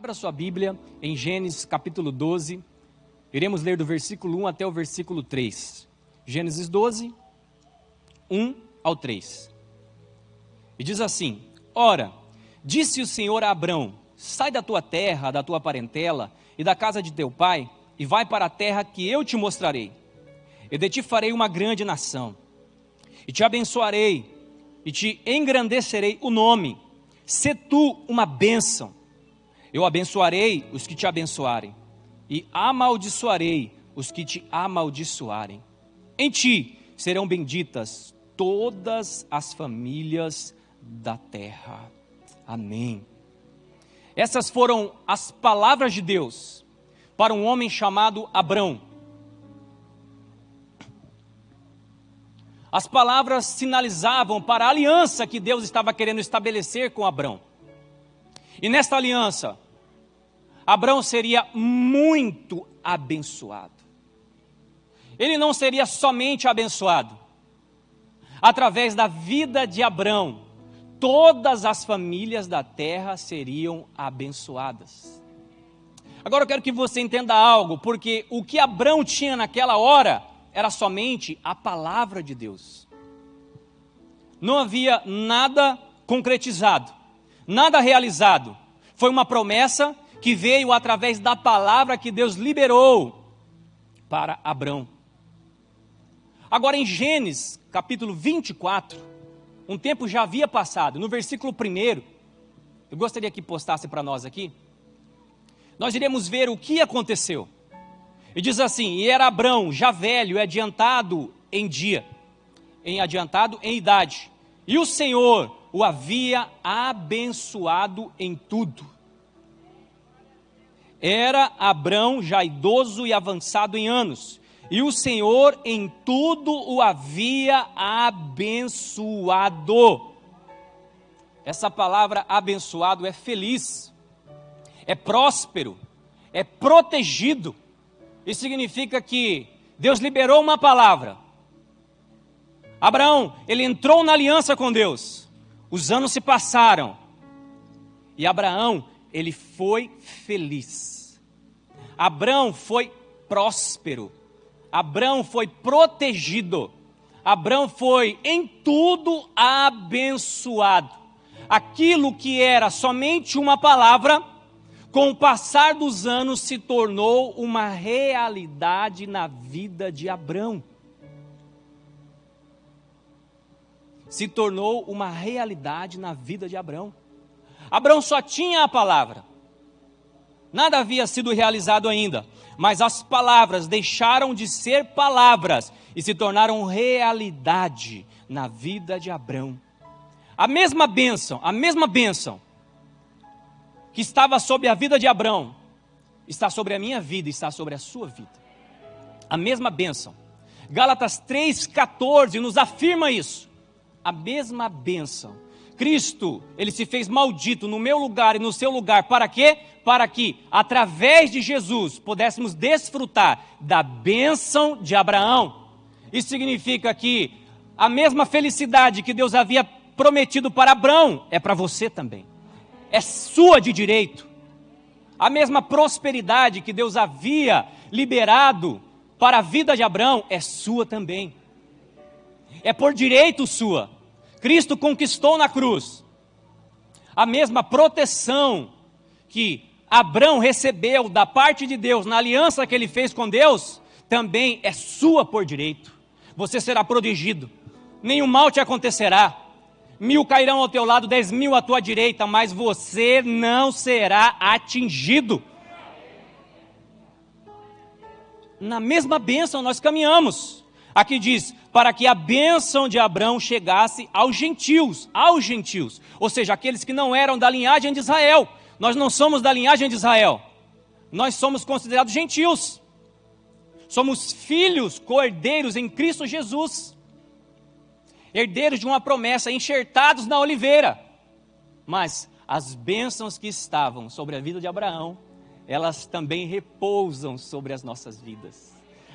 Abra sua Bíblia em Gênesis capítulo 12, iremos ler do versículo 1 até o versículo 3. Gênesis 12, 1 ao 3. E diz assim: Ora, disse o Senhor a Abrão: sai da tua terra, da tua parentela e da casa de teu pai, e vai para a terra que eu te mostrarei. E de ti farei uma grande nação, e te abençoarei, e te engrandecerei o nome. Sê tu uma bênção. Eu abençoarei os que te abençoarem, e amaldiçoarei os que te amaldiçoarem. Em ti serão benditas todas as famílias da terra. Amém. Essas foram as palavras de Deus para um homem chamado Abrão. As palavras sinalizavam para a aliança que Deus estava querendo estabelecer com Abrão. E nesta aliança, Abrão seria muito abençoado. Ele não seria somente abençoado. Através da vida de Abrão, todas as famílias da terra seriam abençoadas. Agora eu quero que você entenda algo, porque o que Abrão tinha naquela hora era somente a palavra de Deus. Não havia nada concretizado, nada realizado. Foi uma promessa que veio através da palavra que Deus liberou para Abrão. Agora em Gênesis capítulo 24, um tempo já havia passado, no versículo 1, eu gostaria que postasse para nós aqui, nós iremos ver o que aconteceu. E diz assim: e era Abrão já velho e adiantado em idade, e o Senhor o havia abençoado em tudo. Era Abrão já idoso e avançado em anos, e o Senhor em tudo o havia abençoado. Essa palavra abençoado é feliz, é próspero, é protegido. Isso significa que Deus liberou uma palavra. Abraão, ele entrou na aliança com Deus. Os anos se passaram. E Abraão, ele foi feliz. Abraão foi próspero. Abraão foi protegido. Abraão foi em tudo abençoado. Aquilo que era somente uma palavra, com o passar dos anos se tornou uma realidade na vida de Abrão. Se tornou uma realidade na vida de Abrão. Abrão só tinha a palavra. Nada havia sido realizado ainda, mas as palavras deixaram de ser palavras e se tornaram realidade na vida de Abrão. A mesma bênção que estava sobre a vida de Abrão, está sobre a minha vida, está sobre a sua vida. A mesma bênção. Gálatas 3,14 nos afirma isso. A mesma bênção. Cristo, ele se fez maldito no meu lugar e no seu lugar. Para quê? Para que, através de Jesus, pudéssemos desfrutar da bênção de Abraão. Isso significa que a mesma felicidade que Deus havia prometido para Abrão, é para você também. É sua de direito. A mesma prosperidade que Deus havia liberado para a vida de Abrão é sua também. É por direito sua. Cristo conquistou na cruz. A mesma proteção que Abrão recebeu da parte de Deus na aliança que ele fez com Deus, também é sua por direito. Você será protegido. Nenhum mal te acontecerá. 1000 cairão ao teu lado, 10.000 à tua direita, mas você não será atingido. Na mesma bênção nós caminhamos. Aqui diz, para que a bênção de Abrão chegasse aos gentios, ou seja, aqueles que não eram da linhagem de Israel. Nós não somos da linhagem de Israel, nós somos considerados gentios. Somos filhos, co-herdeiros em Cristo Jesus. Herdeiros de uma promessa, enxertados na oliveira. Mas as bênçãos que estavam sobre a vida de Abraão, elas também repousam sobre as nossas vidas.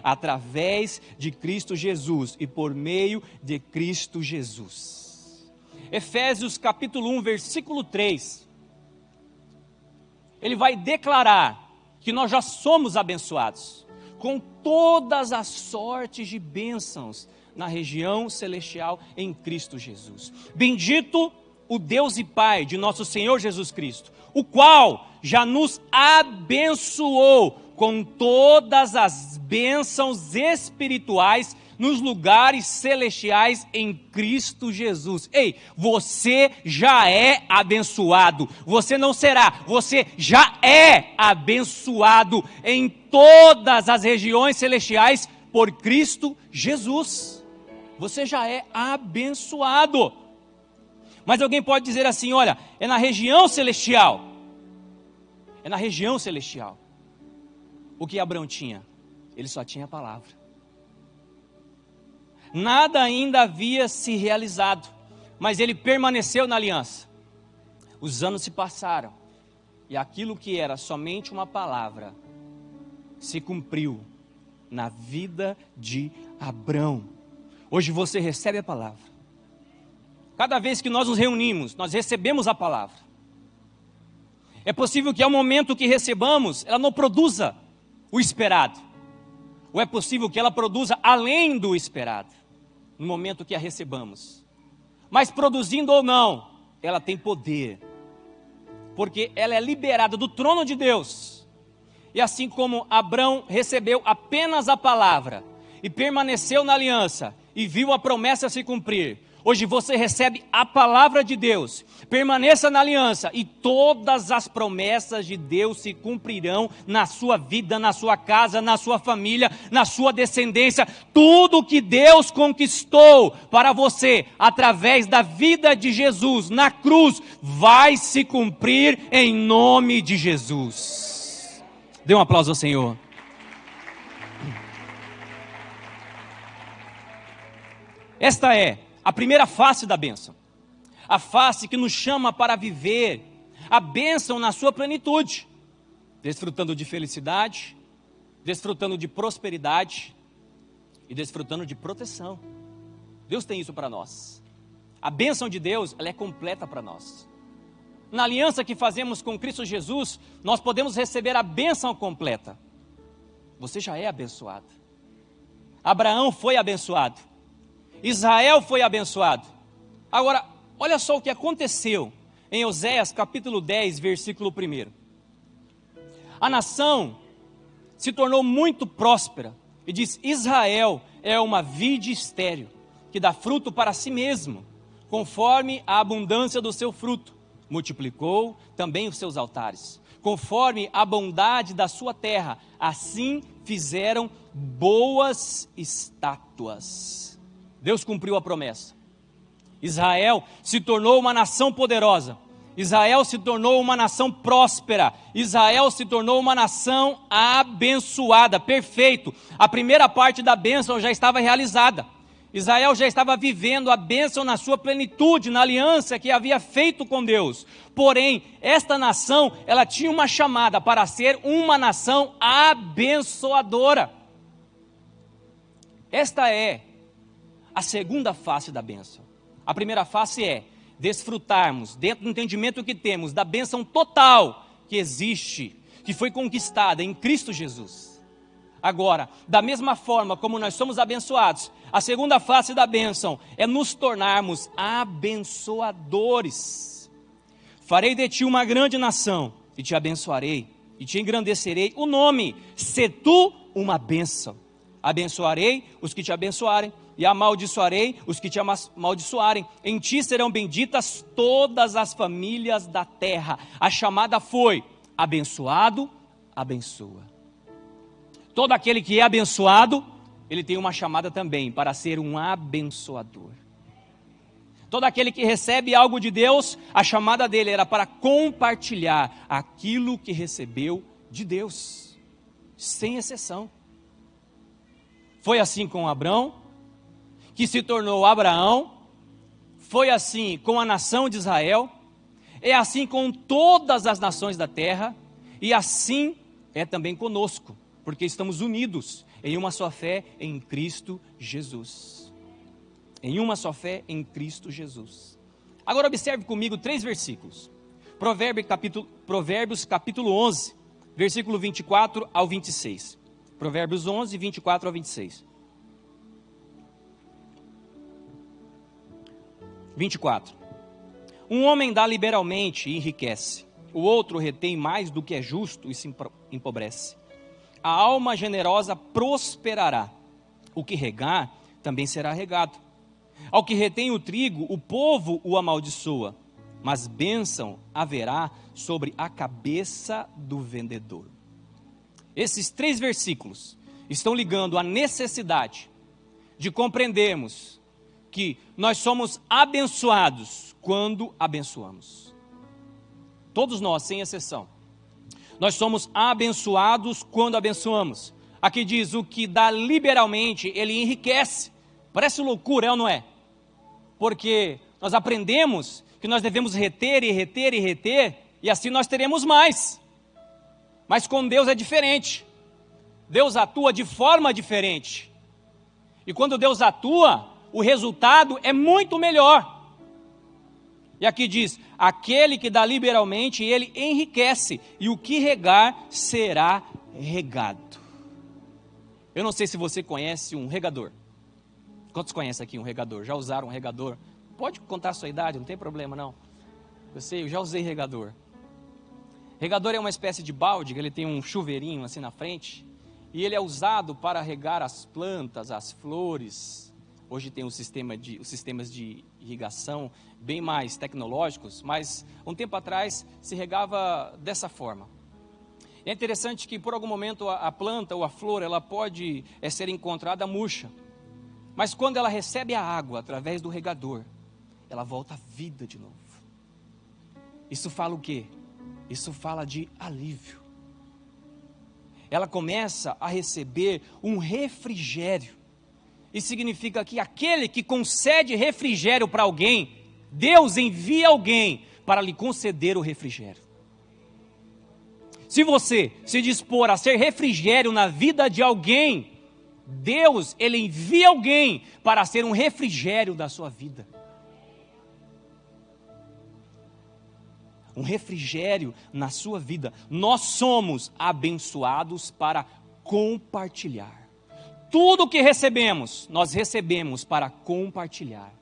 Através de Cristo Jesus e por meio de Cristo Jesus. Efésios capítulo 1, versículo 3. ele vai declarar que nós já somos abençoados com todas as sortes de bênçãos na região celestial em Cristo Jesus. Bendito o Deus e Pai de nosso Senhor Jesus Cristo, o qual já nos abençoou com todas as bênçãos espirituais nos lugares celestiais em Cristo Jesus. Ei, você já é abençoado. Você não será, você já é abençoado em todas as regiões celestiais por Cristo Jesus. Você já é abençoado. Mas alguém pode dizer assim, olha, é na região celestial. É na região celestial. O que Abraão tinha? Ele só tinha a palavra. Nada ainda havia se realizado, mas ele permaneceu na aliança. Os anos se passaram, e aquilo que era somente uma palavra, se cumpriu na vida de Abraão. Hoje você recebe a palavra. Cada vez que nós nos reunimos, nós recebemos a palavra. É possível que ao momento que recebamos, ela não produza o esperado. Ou é possível que ela produza além do esperado, no momento que a recebamos. Mas produzindo ou não, ela tem poder. Porque ela é liberada do trono de Deus. E assim como Abraão recebeu apenas a palavra, e permaneceu na aliança, e viu a promessa se cumprir, hoje você recebe a palavra de Deus, permaneça na aliança e todas as promessas de Deus se cumprirão na sua vida, na sua casa, na sua família, na sua descendência. Tudo que Deus conquistou para você através da vida de Jesus na cruz vai se cumprir em nome de Jesus. Dê um aplauso ao Senhor. Esta é a primeira face da bênção, a face que nos chama para viver a bênção na sua plenitude, desfrutando de felicidade, desfrutando de prosperidade e desfrutando de proteção. Deus tem isso para nós. A bênção de Deus, ela é completa para nós. Na aliança que fazemos com Cristo Jesus, nós podemos receber a bênção completa. Você já é abençoado. Abraão foi abençoado. Israel foi abençoado. Agora, olha só o que aconteceu em Oséias capítulo 10, versículo 1. A nação se tornou muito próspera, e diz, Israel é uma vide estéril, que dá fruto para si mesmo, conforme a abundância do seu fruto. Multiplicou também os seus altares, conforme a bondade da sua terra, assim fizeram boas estátuas. Deus cumpriu a promessa. Israel se tornou uma nação poderosa. Israel se tornou uma nação próspera. Israel se tornou uma nação abençoada. Perfeito. A primeira parte da bênção já estava realizada. Israel já estava vivendo a bênção na sua plenitude, na aliança que havia feito com Deus. Porém, esta nação, ela tinha uma chamada para ser uma nação abençoadora. Esta é a segunda face da bênção. A primeira face é desfrutarmos, dentro do entendimento que temos, da bênção total que existe, que foi conquistada em Cristo Jesus. Agora, da mesma forma como nós somos abençoados, a segunda face da bênção é nos tornarmos abençoadores. Farei de ti uma grande nação, e te abençoarei, e te engrandecerei o nome, se tu uma bênção. Abençoarei os que te abençoarem, e amaldiçoarei os que te amaldiçoarem. Em ti serão benditas todas as famílias da terra. A chamada foi, abençoado, abençoa. Todo aquele que é abençoado, ele tem uma chamada também para ser um abençoador. Todo aquele que recebe algo de Deus, a chamada dele era para compartilhar aquilo que recebeu de Deus, sem exceção. Foi assim com Abrão, que se tornou Abraão, foi assim com a nação de Israel, é assim com todas as nações da terra, e assim é também conosco, porque estamos unidos em uma só fé em Cristo Jesus. Em uma só fé em Cristo Jesus. Agora observe comigo 3 versículos. Provérbios capítulo 11, versículo 24 ao 26. Provérbios 11, 24 ao 26. 24. Um homem dá liberalmente e enriquece, o outro retém mais do que é justo e se empobrece. A alma generosa prosperará, o que regar também será regado. Ao que retém o trigo, o povo o amaldiçoa, mas bênção haverá sobre a cabeça do vendedor. Esses 3 versículos estão ligando a necessidade de compreendermos que nós somos abençoados quando abençoamos. Todos nós, sem exceção. Nós somos abençoados quando abençoamos. Aqui diz: o que dá liberalmente, ele enriquece. Parece loucura, é ou não é? Porque nós aprendemos que nós devemos reter e reter e reter, e assim nós teremos mais. Mas com Deus é diferente. Deus atua de forma diferente. E quando Deus atua, o resultado é muito melhor. E aqui diz: aquele que dá liberalmente, ele enriquece, e o que regar será regado. Eu não sei se você conhece um regador. Quantos conhecem aqui um regador? Já usaram um regador? Pode contar a sua idade, não tem problema não. Eu já usei regador. Regador é uma espécie de balde, que ele tem um chuveirinho assim na frente, e ele é usado para regar as plantas, as flores. Hoje tem os sistemas de irrigação bem mais tecnológicos, mas um tempo atrás se regava dessa forma. É interessante que por algum momento a planta ou a flor, ela pode ser encontrada murcha, mas quando ela recebe a água através do regador, ela volta à vida de novo. Isso fala o quê? Isso fala de alívio. Ela começa a receber um refrigério. Isso significa que aquele que concede refrigério para alguém, Deus envia alguém para lhe conceder o refrigério. Se você se dispor a ser refrigério na vida de alguém, Deus, ele envia alguém para ser um refrigério da sua vida. Um refrigério na sua vida. Nós somos abençoados para compartilhar. Tudo que recebemos, nós recebemos para compartilhar.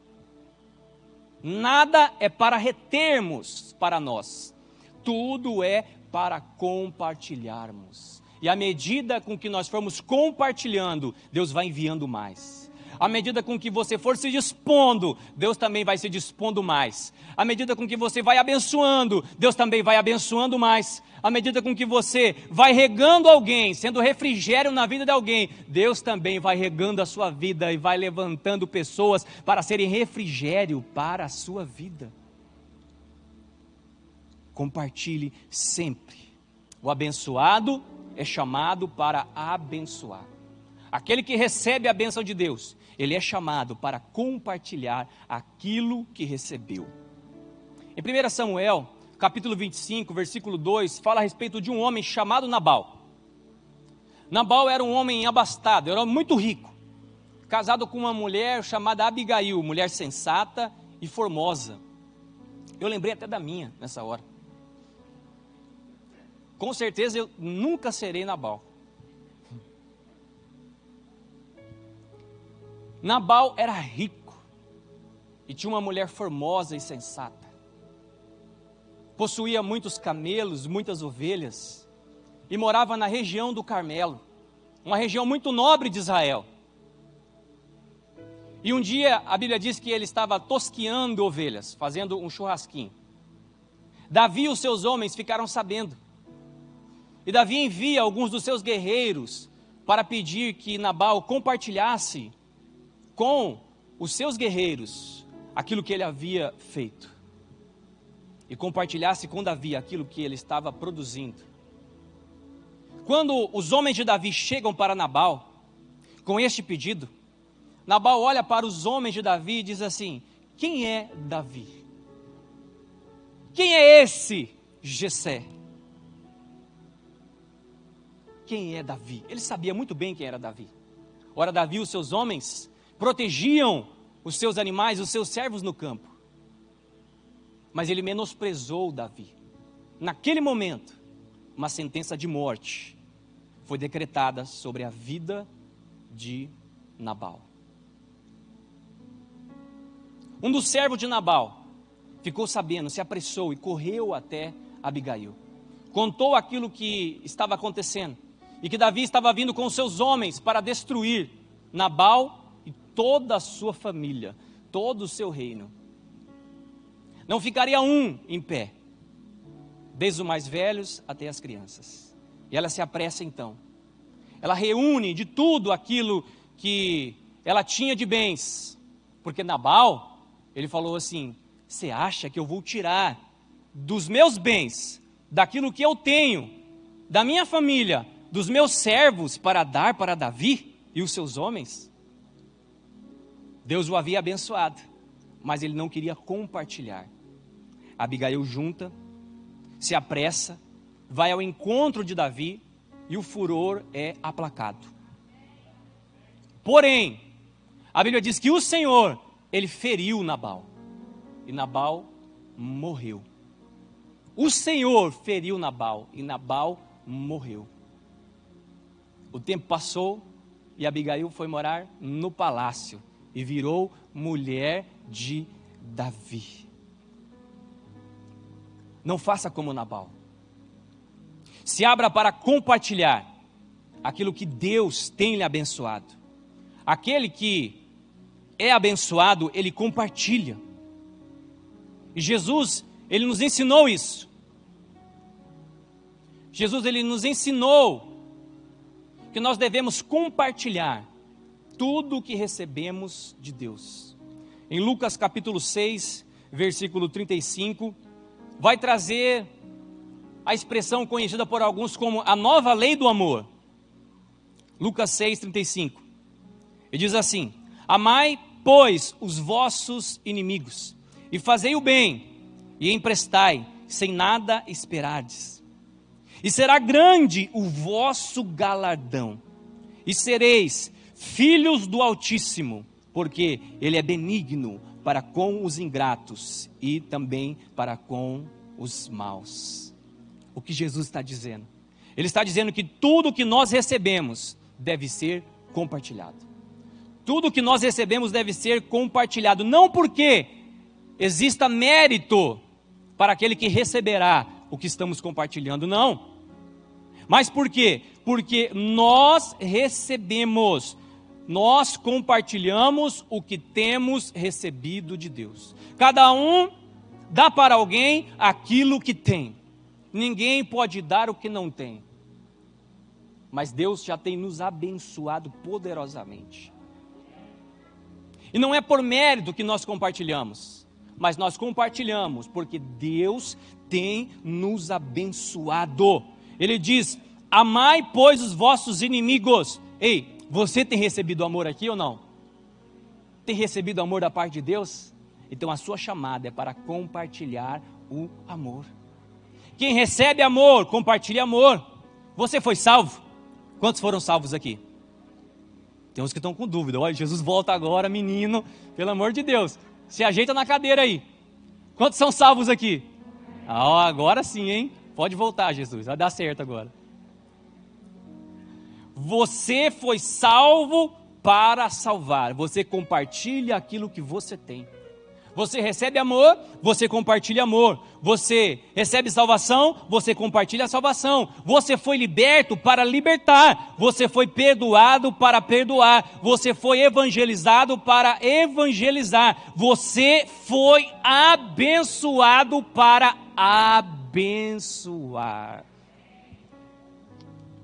Nada é para retermos para nós. Tudo é para compartilharmos. E à medida com que nós formos compartilhando, Deus vai enviando mais. À medida com que você for se dispondo, Deus também vai se dispondo mais. À medida com que você vai abençoando, Deus também vai abençoando mais. À medida com que você vai regando alguém, sendo refrigério na vida de alguém, Deus também vai regando a sua vida e vai levantando pessoas para serem refrigério para a sua vida. Compartilhe sempre. O abençoado é chamado para abençoar. Aquele que recebe a bênção de Deus, ele é chamado para compartilhar aquilo que recebeu. Em 1 Samuel, capítulo 25, versículo 2, fala a respeito de um homem chamado Nabal. Nabal era um homem abastado, era muito rico, casado com uma mulher chamada Abigail, mulher sensata e formosa. Eu lembrei até da minha nessa hora. Com certeza eu nunca serei Nabal. Nabal era rico e tinha uma mulher formosa e sensata. Possuía muitos camelos, muitas ovelhas e morava na região do Carmelo, uma região muito nobre de Israel. E um dia a Bíblia diz que ele estava tosqueando ovelhas, fazendo um churrasquinho. Davi e os seus homens ficaram sabendo. E Davi envia alguns dos seus guerreiros para pedir que Nabal compartilhasse com os seus guerreiros aquilo que ele havia feito e compartilhasse com Davi aquilo que ele estava produzindo. Quando os homens de Davi chegam para Nabal com este pedido, Nabal olha para os homens de Davi e diz assim: quem é Davi? Quem é esse Jessé? Quem é Davi? Ele sabia muito bem quem era Davi. Ora, Davi e os seus homens protegiam os seus animais, os seus servos no campo. Mas ele menosprezou Davi. naquele momento, uma sentença de morte foi decretada sobre a vida de Nabal. Um dos servos de Nabal ficou sabendo, se apressou e correu até Abigail. Contou aquilo que estava acontecendo e que Davi estava vindo com seus homens para destruir Nabal e toda a sua família, todo o seu reino. Não ficaria um em pé, desde os mais velhos até as crianças. E ela se apressa então. Ela reúne de tudo aquilo que ela tinha de bens, porque Nabal, ele falou assim: você acha que eu vou tirar dos meus bens, daquilo que eu tenho, da minha família, dos meus servos, para dar para Davi e os seus homens? Deus o havia abençoado, mas ele não queria compartilhar. Abigail junta, se apressa, vai ao encontro de Davi e o furor é aplacado. Porém, a Bíblia diz que o Senhor, ele feriu Nabal, e Nabal morreu. O Senhor feriu Nabal, e Nabal morreu. O tempo passou, e Abigail foi morar no palácio, e virou mulher de Davi. Não faça como Nabal. Se abra para compartilhar aquilo que Deus tem lhe abençoado. Aquele que é abençoado, ele compartilha. E Jesus, ele nos ensinou isso. Jesus, ele nos ensinou que nós devemos compartilhar tudo o que recebemos de Deus. Em Lucas capítulo 6, versículo 35, vai trazer a expressão conhecida por alguns como a nova lei do amor. Lucas 6, 35. E diz assim: amai, pois, os vossos inimigos, e fazei o bem, e emprestai, sem nada esperardes. E será grande o vosso galardão, e sereis filhos do Altíssimo, porque Ele é benigno para com os ingratos e também para com os maus. O que Jesus está dizendo? Ele está dizendo que tudo que nós recebemos deve ser compartilhado. Tudo que nós recebemos deve ser compartilhado, não porque exista mérito para aquele que receberá o que estamos compartilhando, não. Mas por quê? Porque nós recebemos, nós compartilhamos o que temos recebido de Deus. Cada um dá para alguém aquilo que tem. Ninguém pode dar o que não tem. Mas Deus já tem nos abençoado poderosamente. E não é por mérito que nós compartilhamos, mas nós compartilhamos porque Deus tem nos abençoado. Ele diz: amai, pois, os vossos inimigos. Ei, você tem recebido amor aqui ou não? Tem recebido amor da parte de Deus? Então a sua chamada é para compartilhar o amor. Quem recebe amor, compartilha amor. Você foi salvo? Quantos foram salvos aqui? Tem uns que estão com dúvida. Olha, Jesus volta agora, menino, pelo amor de Deus. Se ajeita na cadeira aí. Quantos são salvos aqui? Ah, agora sim, hein? Pode voltar, Jesus, vai dar certo agora. Você foi salvo para salvar. Você compartilha aquilo que você tem. Você recebe amor, você compartilha amor. Você recebe salvação, você compartilha a salvação. Você foi liberto para libertar. Você foi perdoado para perdoar. Você foi evangelizado para evangelizar. Você foi abençoado para abençoar.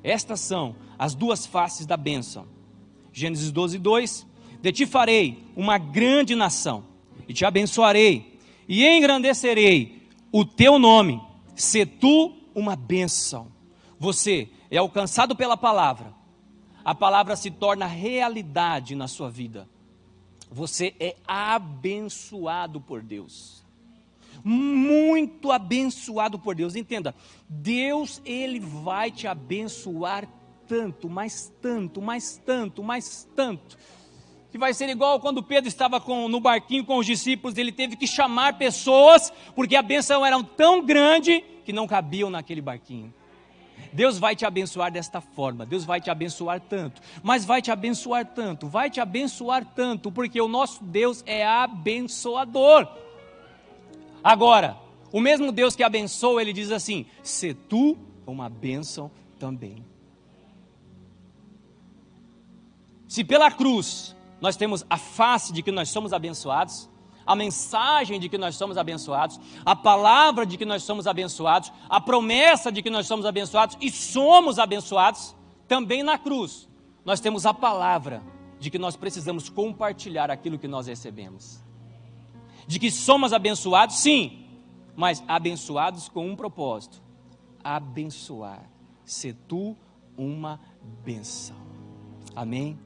Estas são as duas faces da bênção. Gênesis 12, 2. De ti farei uma grande nação, e te abençoarei, e engrandecerei o teu nome, se tu uma bênção. Você é alcançado pela palavra, a palavra se torna realidade na sua vida. Você é abençoado por Deus, muito abençoado por Deus. Entenda, Deus, Ele vai te abençoar tanto, mais tanto, mais tanto, mais tanto, que vai ser igual quando Pedro estava no barquinho com os discípulos, ele teve que chamar pessoas, porque a bênção era tão grande que não cabiam naquele barquinho. Deus vai te abençoar desta forma, Deus vai te abençoar tanto, mas vai te abençoar tanto, porque o nosso Deus é abençoador. Agora, o mesmo Deus que abençoa, ele diz assim: se tu uma bênção também. Se pela cruz nós temos a face de que nós somos abençoados, a mensagem de que nós somos abençoados, a palavra de que nós somos abençoados, a promessa de que nós somos abençoados e somos abençoados, também na cruz nós temos a palavra de que nós precisamos compartilhar aquilo que nós recebemos. De que somos abençoados, sim, mas abençoados com um propósito: abençoar, ser tu uma bênção. Amém?